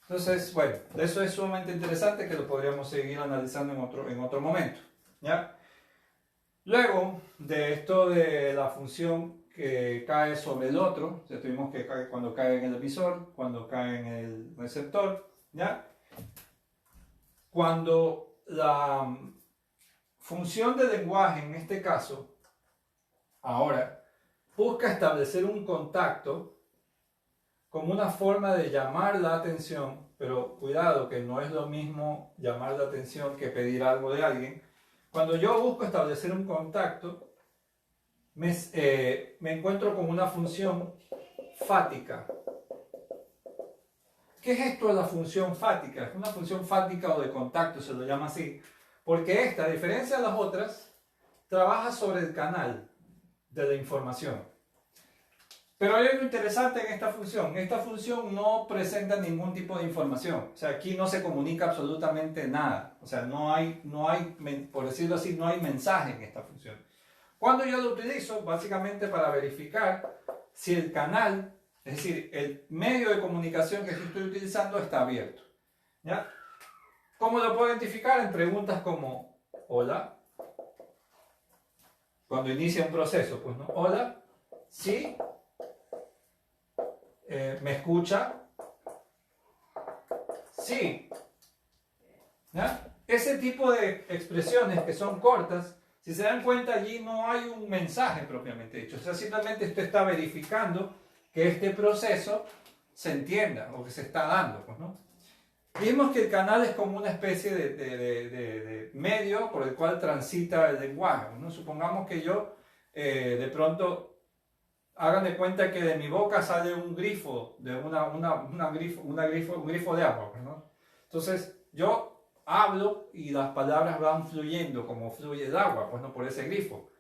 Entonces, bueno, eso es sumamente interesante que lo podríamos seguir analizando en otro momento, ¿ya? Luego de esto de la función que cae sobre el otro, ya tuvimos que cae cuando cae en el emisor, cuando cae en el receptor, ¿ya? Cuando la función de lenguaje, en este caso, ahora, busca establecer un contacto como una forma de llamar la atención, pero cuidado que no es lo mismo llamar la atención que pedir algo de alguien. Cuando yo busco establecer un contacto, me encuentro con una función fática. ¿Qué es esto de la función fática? Es una función fática o de contacto, se lo llama así, porque esta, a diferencia de las otras, trabaja sobre el canal de la información. Pero hay algo interesante en esta función. Esta función no presenta ningún tipo de información. O sea, aquí no se comunica absolutamente nada. O sea, no hay, por decirlo así, no hay mensaje en esta función. Cuando yo lo utilizo, básicamente para verificar si el canal, es decir, el medio de comunicación que estoy utilizando está abierto, ¿ya? ¿Cómo lo puedo identificar? En preguntas como, hola. Cuando inicia un proceso, pues, ¿no? Hola, sí. ¿Me escucha? Sí. ¿Ya? Ese tipo de expresiones que son cortas, si se dan cuenta, allí no hay un mensaje propiamente dicho. O sea, simplemente esto está verificando que este proceso se entienda o que se está dando, pues, ¿no? Vimos que el canal es como una especie de medio por el cual transita el lenguaje, ¿no? Supongamos que yo de pronto hagan de cuenta que de mi boca sale un grifo, de un grifo de agua, ¿no? Entonces yo hablo y las palabras van fluyendo como fluye el agua, pues no por ese grifo.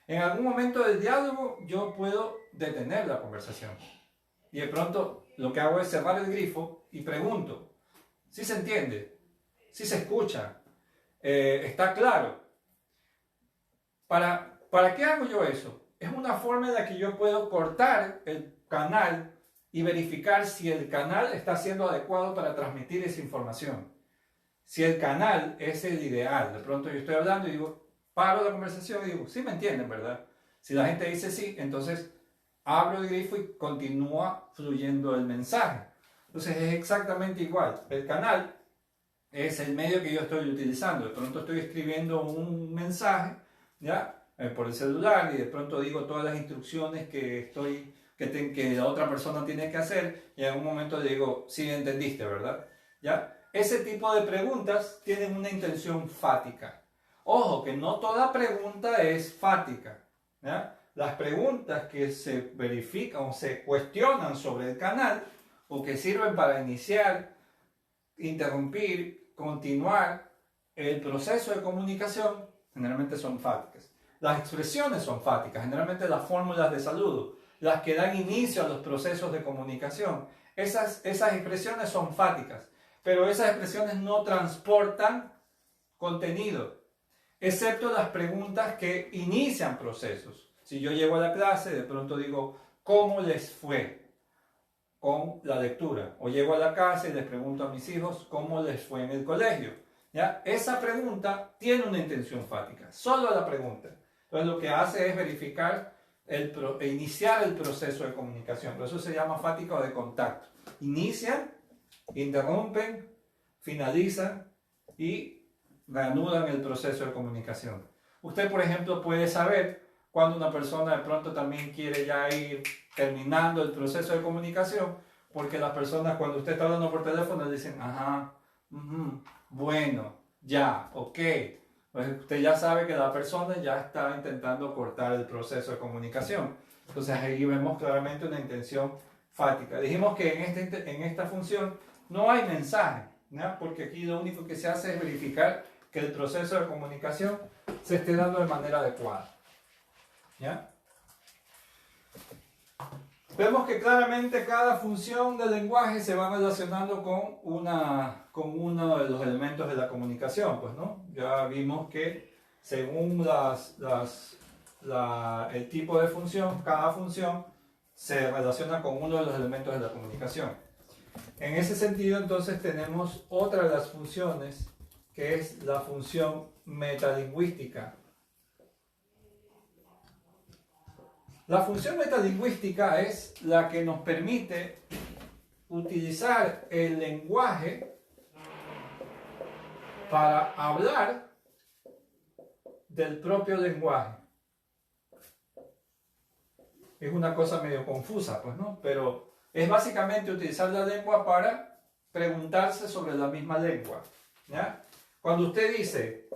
En algún momento del diálogo yo puedo detener la conversación y de pronto lo que hago es cerrar el grifo y pregunto, ¿sí se entiende? ¿Sí se escucha? ¿Está claro? ¿Para qué hago yo eso? Es una forma en la que yo puedo cortar el canal y verificar si el canal está siendo adecuado para transmitir esa información. Si el canal es el ideal, de pronto yo estoy hablando y digo, paro la conversación y digo, sí me entienden, ¿verdad? Si la gente dice sí, entonces abro el grifo y continúa fluyendo el mensaje. Entonces es exactamente igual. El canal es el medio que yo estoy utilizando. De pronto estoy escribiendo un mensaje, ¿ya? Por el celular y de pronto digo todas las instrucciones que la otra persona tiene que hacer y en un momento le digo, sí entendiste, ¿verdad? ¿Ya? Ese tipo de preguntas tienen una intención fática. Ojo, que no toda pregunta es fática, ¿ya? Las preguntas que se verifican o se cuestionan sobre el canal o que sirven para iniciar, interrumpir, continuar el proceso de comunicación, generalmente son fáticas. Las expresiones son fáticas, generalmente las fórmulas de saludo, las que dan inicio a los procesos de comunicación. esas expresiones son fáticas, pero esas expresiones no transportan contenido, excepto las preguntas que inician procesos. Si yo llego a la clase, de pronto digo, ¿cómo les fue con la lectura? O llego a la casa y les pregunto a mis hijos, ¿cómo les fue en el colegio? ¿Ya? Esa pregunta tiene una intención fática, solo la pregunta. Entonces lo que hace es verificar, iniciar el proceso de comunicación. Por eso se llama fática o de contacto. Inician, interrumpen, finalizan y reanudan el proceso de comunicación. Usted, por ejemplo, puede saber cuando una persona de pronto también quiere ya ir terminando el proceso de comunicación, porque las personas cuando usted está hablando por teléfono le dicen, ajá, bueno, ya, ok. Pues usted ya sabe que la persona ya está intentando cortar el proceso de comunicación. Entonces ahí vemos claramente una intención fática. Dijimos que en esta función no hay mensaje, ¿no? Porque aquí lo único que se hace es verificar que el proceso de comunicación se esté dando de manera adecuada. ¿Ya? Vemos que claramente cada función del lenguaje se va relacionando con uno de los elementos de la comunicación, pues, ¿no? Ya vimos que según el tipo de función, cada función se relaciona con uno de los elementos de la comunicación. En ese sentido, entonces, tenemos otra de las funciones, que es la función metalingüística. La función metalingüística es la que nos permite utilizar el lenguaje para hablar del propio lenguaje. Es una cosa medio confusa, pues, ¿no? Pero es básicamente utilizar la lengua para preguntarse sobre la misma lengua, ¿ya? Cuando usted dice,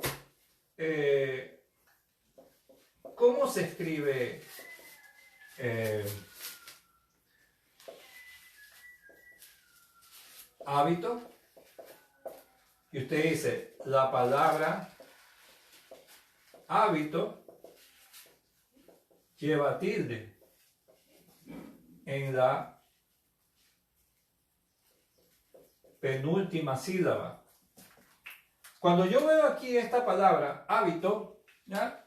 ¿cómo se escribe hábito? Y usted dice, la palabra hábito lleva tilde en la penúltima sílaba. Cuando yo veo aquí esta palabra hábito, ¿ya?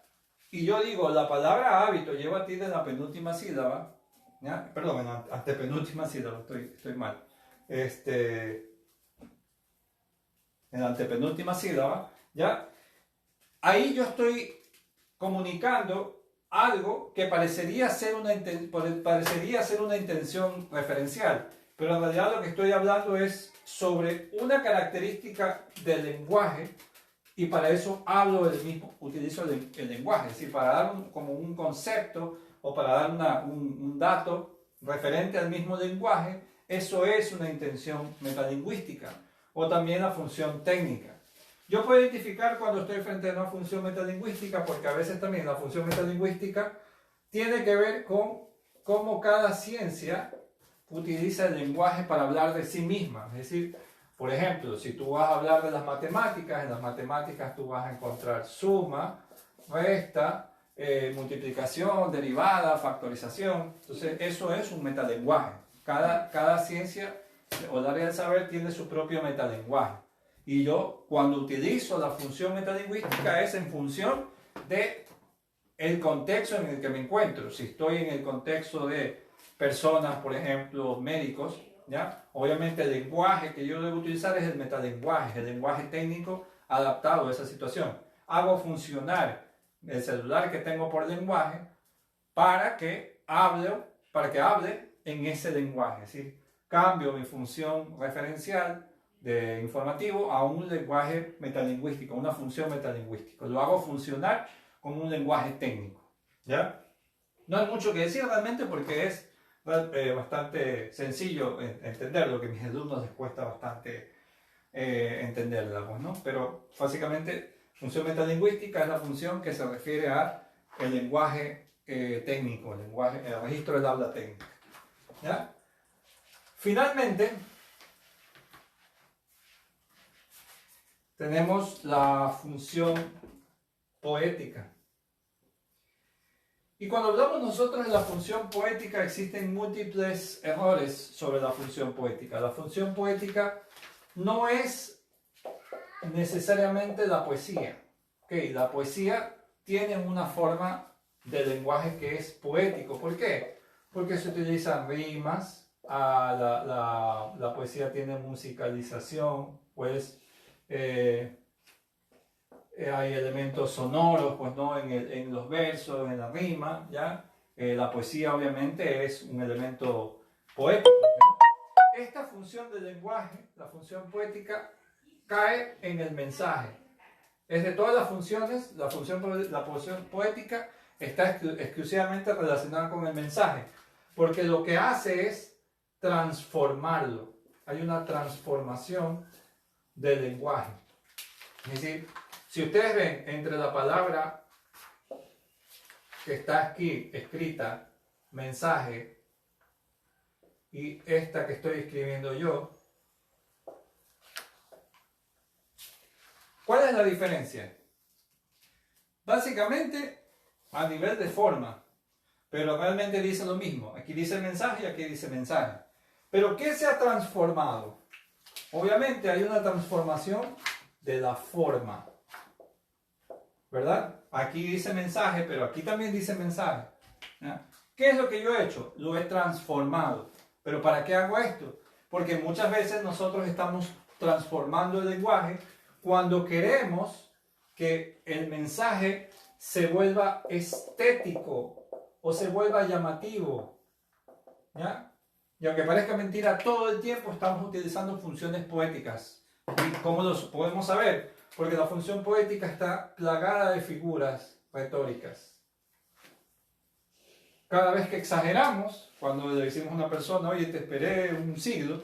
Y yo digo, la palabra hábito lleva tilde en la penúltima sílaba, ¿ya? Perdón, en la antepenúltima sílaba, estoy mal. En la antepenúltima sílaba, ¿ya? Ahí yo estoy comunicando algo que parecería ser una intención referencial, pero en realidad lo que estoy hablando es sobre una característica del lenguaje, y para eso utilizo el lenguaje, es decir, para dar como un concepto o para dar un dato referente al mismo lenguaje. Eso es una intención metalingüística, o también la función técnica. Yo puedo identificar cuando estoy frente a una función metalingüística, porque a veces también la función metalingüística tiene que ver con cómo cada ciencia utiliza el lenguaje para hablar de sí misma. Es decir, por ejemplo, si tú vas a hablar de las matemáticas, en las matemáticas tú vas a encontrar suma, resta, multiplicación, derivada, factorización. Entonces, eso es un metalenguaje. Cada ciencia o el área del saber tiene su propio metalenguaje. Y yo, cuando utilizo la función metalingüística, es en función de el contexto en el que me encuentro. Si estoy en el contexto de personas, por ejemplo, médicos, ¿ya? Obviamente el lenguaje que yo debo utilizar es el metalenguaje, el lenguaje técnico adaptado a esa situación. Hago funcionar el celular que tengo por lenguaje para que hable en ese lenguaje. Es decir, cambio mi función referencial de informativo a un lenguaje metalingüístico, una función metalingüística. Lo hago funcionar como un lenguaje técnico, ¿ya? No hay mucho que decir realmente porque es bastante sencillo entenderlo, que a mis alumnos les cuesta bastante entenderla, pues, ¿no? Pero básicamente, función metalingüística es la función que se refiere a el lenguaje técnico, el registro del habla técnica, ¿ya? Finalmente, tenemos la función poética. Y cuando hablamos nosotros de la función poética, existen múltiples errores sobre la función poética. La función poética no es necesariamente la poesía. ¿Okay? La poesía tiene una forma de lenguaje que es poético. ¿Por qué? Porque se utilizan rimas, la poesía tiene musicalización, pues hay elementos sonoros, pues no, en los versos, en la rima, ¿ya? La poesía obviamente es un elemento poético, ¿no? Esta función del lenguaje, la función poética, cae en el mensaje. Es de todas las funciones, la función poética está exclusivamente relacionada con el mensaje, porque lo que hace es transformarlo. Hay una transformación del lenguaje. Es decir, si ustedes ven entre la palabra que está aquí escrita, mensaje, y esta que estoy escribiendo yo, ¿cuál es la diferencia? Básicamente a nivel de forma, pero realmente dice lo mismo. Aquí dice mensaje y aquí dice mensaje. Pero ¿qué se ha transformado? Obviamente hay una transformación de la forma, ¿verdad? Aquí dice mensaje, pero aquí también dice mensaje, ¿ya? ¿Qué es lo que yo he hecho? Lo he transformado. ¿Pero para qué hago esto? Porque muchas veces nosotros estamos transformando el lenguaje cuando queremos que el mensaje se vuelva estético o se vuelva llamativo, ¿ya? Y aunque parezca mentira, todo el tiempo estamos utilizando funciones poéticas. ¿Y cómo lo podemos saber? Porque la función poética está plagada de figuras retóricas. Cada vez que exageramos, cuando le decimos a una persona, oye, te esperé un siglo,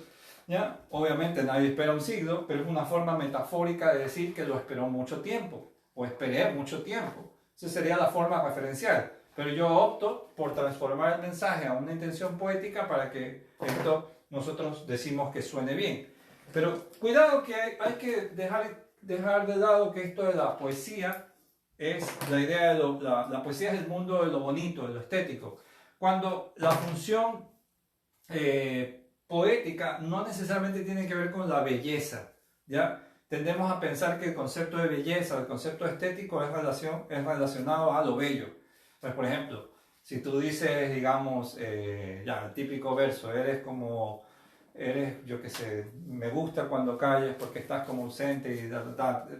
¿ya? Obviamente nadie espera un siglo, pero es una forma metafórica de decir que lo esperó mucho tiempo, o esperé mucho tiempo. Esa sería la forma referencial. Pero yo opto por transformar el mensaje a una intención poética para que esto nosotros decimos que suene bien. Pero cuidado que hay que dejar de lado que esto de la poesía es la idea de la poesía es el mundo de lo bonito, de lo estético. Cuando la función poética no necesariamente tiene que ver con la belleza, ¿ya? Tendemos a pensar que el concepto de belleza, el concepto estético es relacionado a lo bello. Pues, por ejemplo, si tú dices, digamos, ya, el típico verso, yo qué sé, me gusta cuando calles porque estás como ausente y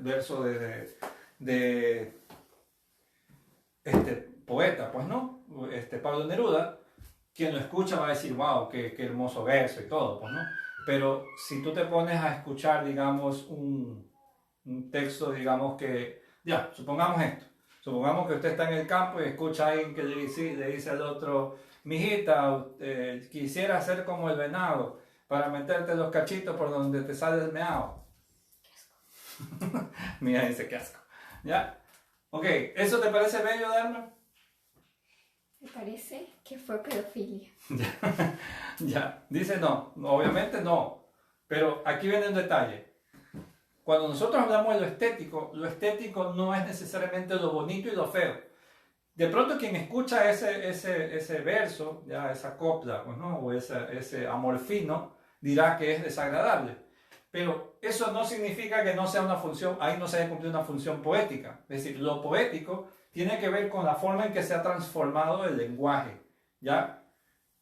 verso de este poeta, pues no, Pablo Neruda, quien lo escucha va a decir, wow, qué hermoso verso y todo, pues no. Pero si tú te pones a escuchar, digamos, un texto, digamos que, ya, supongamos esto. Supongamos que usted está en el campo y escucha a alguien que le dice al otro, mijita, quisiera ser como el venado para meterte los cachitos por donde te sale el meado. Qué asco. Mira, dice qué asco. ¿Ya? Ok, ¿eso te parece bello, Dharma? Me parece que fue pedofilia. Ya, dice no, obviamente no. Pero aquí viene un detalle. Cuando nosotros hablamos de lo estético no es necesariamente lo bonito y lo feo. De pronto quien escucha ese verso, ya esa copla, pues, ¿no? O ese amor fino, dirá que es desagradable. Pero eso no significa que no sea una función, ahí no se haya cumplido una función poética. Es decir, lo poético tiene que ver con la forma en que se ha transformado el lenguaje, ¿ya?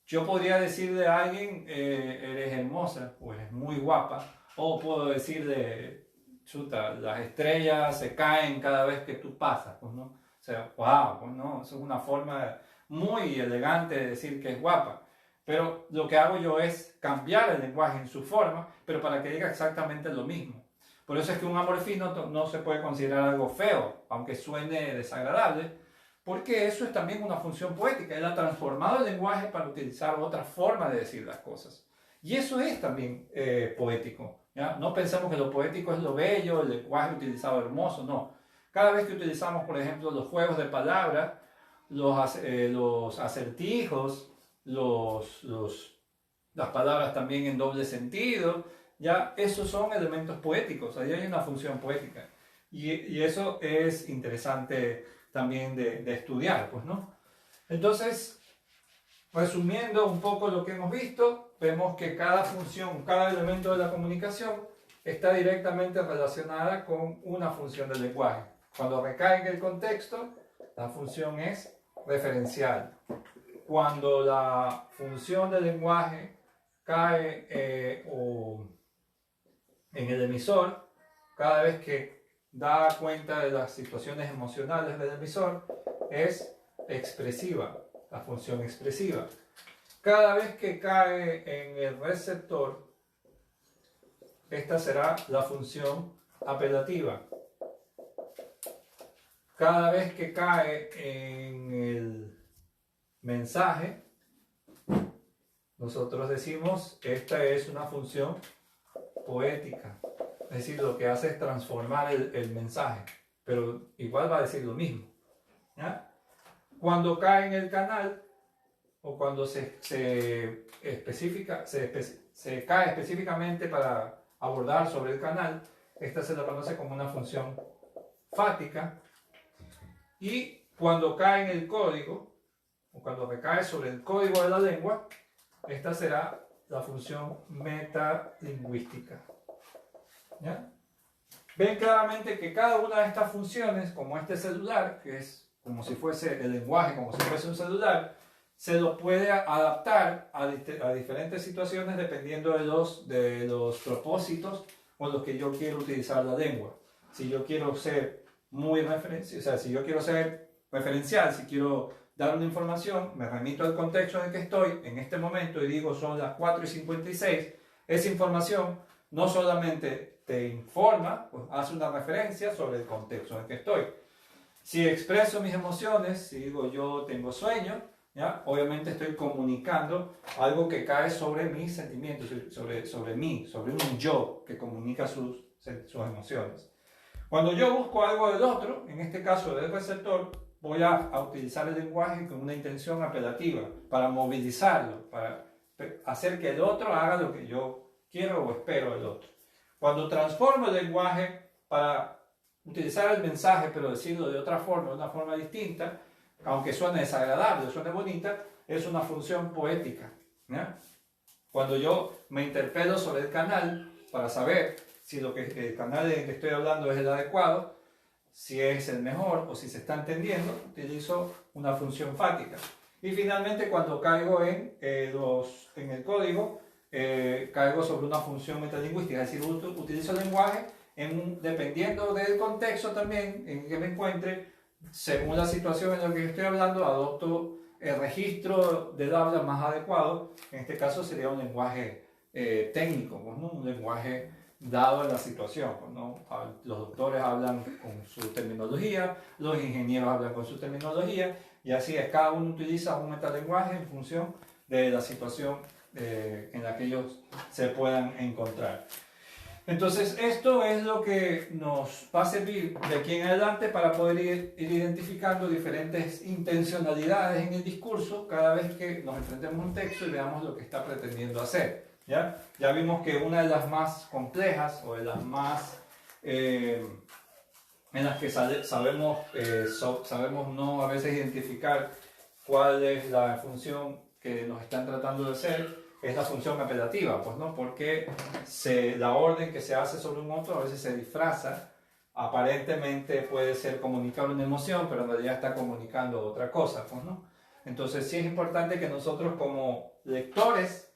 Yo podría decirle a alguien, eres hermosa, o eres muy guapa, o puedo decirle, chuta, las estrellas se caen cada vez que tú pasas, pues, ¿no? O sea, wow, pues, ¿no? Eso es una forma muy elegante de decir que es guapa. Pero lo que hago yo es cambiar el lenguaje en su forma, pero para que diga exactamente lo mismo. Por eso es que un amor fino no se puede considerar algo feo, aunque suene desagradable, porque eso es también una función poética. Él ha transformado el lenguaje para utilizar otra forma de decir las cosas. Y eso es también poético, ¿ya? No pensemos que lo poético es lo bello, el lenguaje utilizado hermoso, no. Cada vez que utilizamos, por ejemplo, los juegos de palabras, los acertijos, las palabras también en doble sentido, ya esos son elementos poéticos, ahí hay una función poética. Y eso es interesante también de estudiar, pues, ¿no? Entonces, resumiendo un poco lo que hemos visto, vemos que cada función, cada elemento de la comunicación está directamente relacionada con una función del lenguaje. Cuando recae en el contexto, la función es referencial. Cuando la función del lenguaje cae en el emisor, cada vez que da cuenta de las situaciones emocionales del emisor, es expresiva, la función expresiva. Cada vez que cae en el receptor, esta será la función apelativa. Cada vez que cae en el mensaje, nosotros decimos, esta es una función poética. Es decir, lo que hace es transformar el mensaje, pero igual va a decir lo mismo, ¿ya? Cuando cae en el canal, o cuando se cae específicamente para abordar sobre el canal, esta se la conoce como una función fática. Y cuando cae en el código, o cuando recae sobre el código de la lengua, esta será la función metalingüística. ¿Ya? Ven claramente que cada una de estas funciones, como este celular, que es como si fuese el lenguaje, como si fuese un celular, se lo puede adaptar a diferentes situaciones dependiendo de los propósitos con los que yo quiero utilizar la lengua. Si yo quiero ser muy referencial, o sea, si yo quiero ser referencial, si quiero dar una información, me remito al contexto en el que estoy en este momento y digo son las 4:56, esa información no solamente te informa, pues hace una referencia sobre el contexto en el que estoy. Si expreso mis emociones, si digo yo tengo sueño, ¿ya? Obviamente estoy comunicando algo que cae sobre mis sentimientos, sobre mí, sobre un yo que comunica sus emociones. Cuando yo busco algo del otro, en este caso del receptor, voy a utilizar el lenguaje con una intención apelativa, para movilizarlo, para hacer que el otro haga lo que yo quiero o espero del otro. Cuando transformo el lenguaje para utilizar el mensaje, pero decirlo de otra forma, de una forma distinta, aunque suene desagradable, suene bonita, es una función poética, ¿ya? Cuando yo me interpelo sobre el canal para saber si el canal del que estoy hablando es el adecuado, si es el mejor o si se está entendiendo, utilizo una función fática. Y finalmente, cuando caigo en el código, caigo sobre una función metalingüística, es decir, utilizo el lenguaje dependiendo del contexto también en el que me encuentre, según la situación en la que estoy hablando, adopto el registro del habla más adecuado. En este caso sería un lenguaje técnico, ¿no? Un lenguaje dado en la situación, ¿no? Los doctores hablan con su terminología, los ingenieros hablan con su terminología, y así es, cada uno utiliza un metalenguaje en función de la situación en la que ellos se puedan encontrar. Entonces, esto es lo que nos va a servir de aquí en adelante para poder ir identificando diferentes intencionalidades en el discurso cada vez que nos enfrentemos a un texto y veamos lo que está pretendiendo hacer. Ya vimos que una de las más complejas o de las más en las que sabemos no a veces identificar cuál es la función que nos están tratando de hacer, es la función apelativa, pues, ¿no? Porque la orden que se hace sobre un otro a veces se disfraza, aparentemente puede ser comunicar una emoción, pero en realidad está comunicando otra cosa, pues, ¿no? Entonces sí es importante que nosotros como lectores,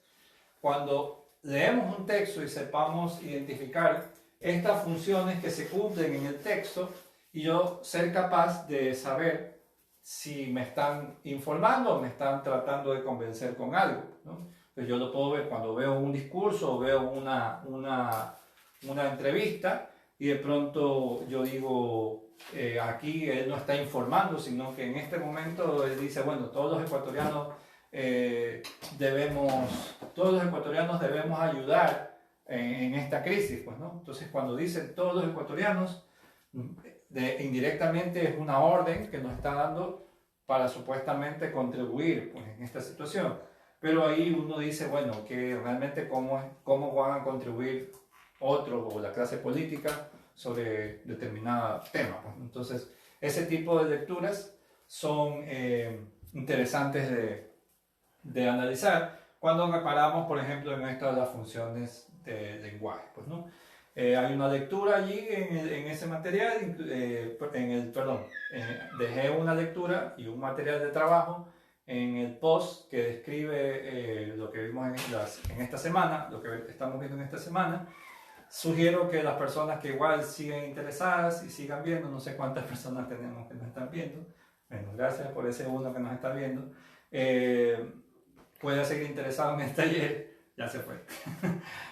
cuando leemos un texto y sepamos identificar estas funciones que se cumplen en el texto y yo ser capaz de saber si me están informando o me están tratando de convencer con algo, ¿no? Pues yo lo puedo ver cuando veo un discurso o veo una entrevista y de pronto yo digo, aquí él no está informando, sino que en este momento él dice, bueno, todos los ecuatorianos debemos ayudar en esta crisis, pues, ¿no? Entonces cuando dicen todos los ecuatorianos, indirectamente es una orden que nos está dando para supuestamente contribuir, pues, en esta situación. Pero ahí uno dice, bueno, que realmente cómo van a contribuir otros o la clase política sobre determinado tema, pues. Entonces, ese tipo de lecturas son interesantes de analizar cuando reparamos, por ejemplo, en estas las funciones de lenguaje. Pues, ¿no? Hay una lectura allí en ese material, dejé una lectura y un material de trabajo en el post que describe lo que vimos en esta semana, lo que estamos viendo en esta semana. Sugiero que las personas que igual siguen interesadas y sigan viendo, no sé cuántas personas tenemos que nos están viendo, bueno, gracias por ese uno que nos está viendo, pueda seguir interesado en el taller, ya se fue,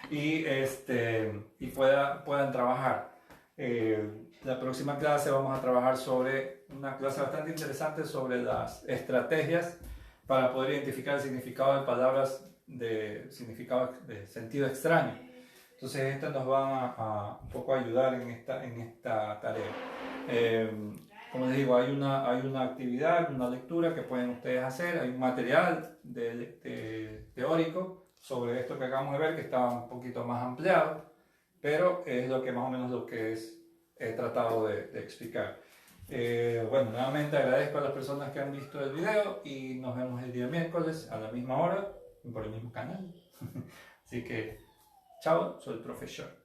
y puedan trabajar. La próxima clase vamos a trabajar sobre una clase bastante interesante sobre las estrategias para poder identificar el significado de palabras de sentido extraño. Entonces esto nos va a un poco ayudar en esta tarea. Como les digo, hay una actividad, una lectura que pueden ustedes hacer, hay un material teórico sobre esto que acabamos de ver que está un poquito más ampliado, pero es lo que más o menos lo que he tratado de explicar. Bueno, nuevamente agradezco a las personas que han visto el video y nos vemos el día miércoles a la misma hora y por el mismo canal. Así que, chao, soy el profesor.